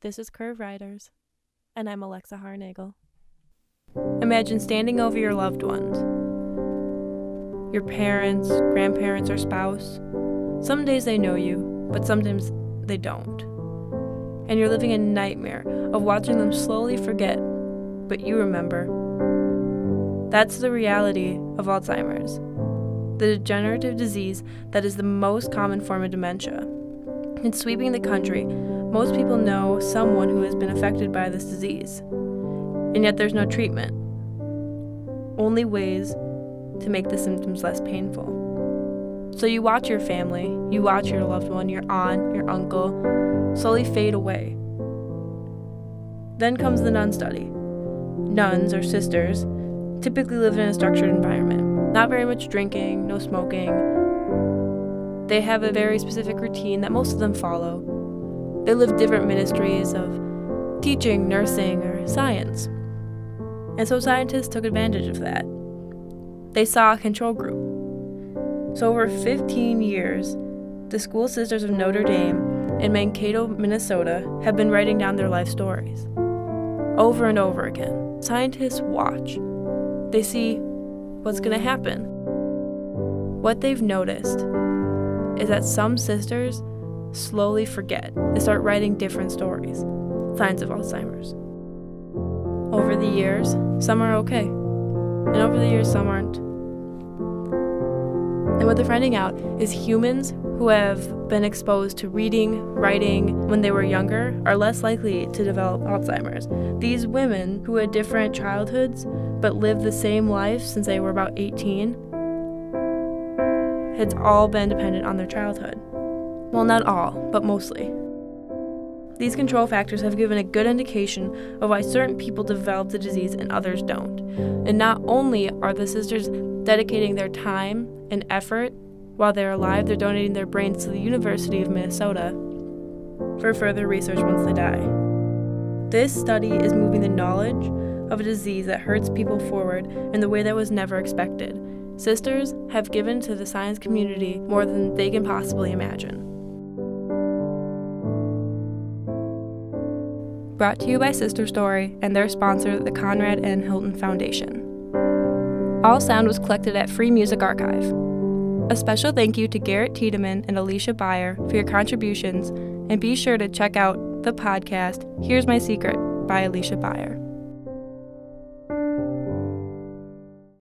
This is Curve Riders, and I'm Alexa Harnagel. Imagine standing over your loved ones, your parents, grandparents, or spouse. Some days they know you, but sometimes they don't. And you're living a nightmare of watching them slowly forget, but you remember. That's the reality of Alzheimer's, the degenerative disease that is the most common form of dementia. It's sweeping the country. Most people know someone who has been affected by this disease, and yet there's no treatment. Only ways to make the symptoms less painful. So you watch your family, you watch your loved one, your aunt, your uncle, slowly fade away. Then comes the Nun Study. Nuns, or sisters, typically live in a structured environment. Not very much drinking, no smoking. They have a very specific routine that most of them follow. They live different ministries of teaching, nursing, or science. And so scientists took advantage of that. They saw a control group. So over 15 years, the School Sisters of Notre in Mankato, Minnesota, have been writing down their life stories. Over and over again. Scientists watch. They see what's going to happen. What they've noticed is that some sisters slowly forget. They start writing different stories, signs of Alzheimer's. Over the years, some are okay, and over the years, some aren't. And what they're finding out is humans who have been exposed to reading, writing when they were younger are less likely to develop Alzheimer's. These women who had different childhoods but lived the same life since they were about 18, it's all been dependent on their childhood. Well, not all, but mostly. These control factors have given a good indication of why certain people develop the disease and others don't. And not only are the sisters dedicating their time and effort while they're alive, they're donating their brains to the University of Minnesota for further research once they die. This study is moving the knowledge of a disease that hurts people forward in the way that was never expected. Sisters have given to the science community more than they can possibly imagine. Brought to you by Sister Story and their sponsor, the Conrad N. Hilton Foundation. All sound was collected at Free Music Archive. A special thank you to Garrett, Tiedemann, and Alicia Beyer for your contributions, and be sure to check out the podcast Here's My Secret by Alicia Beyer.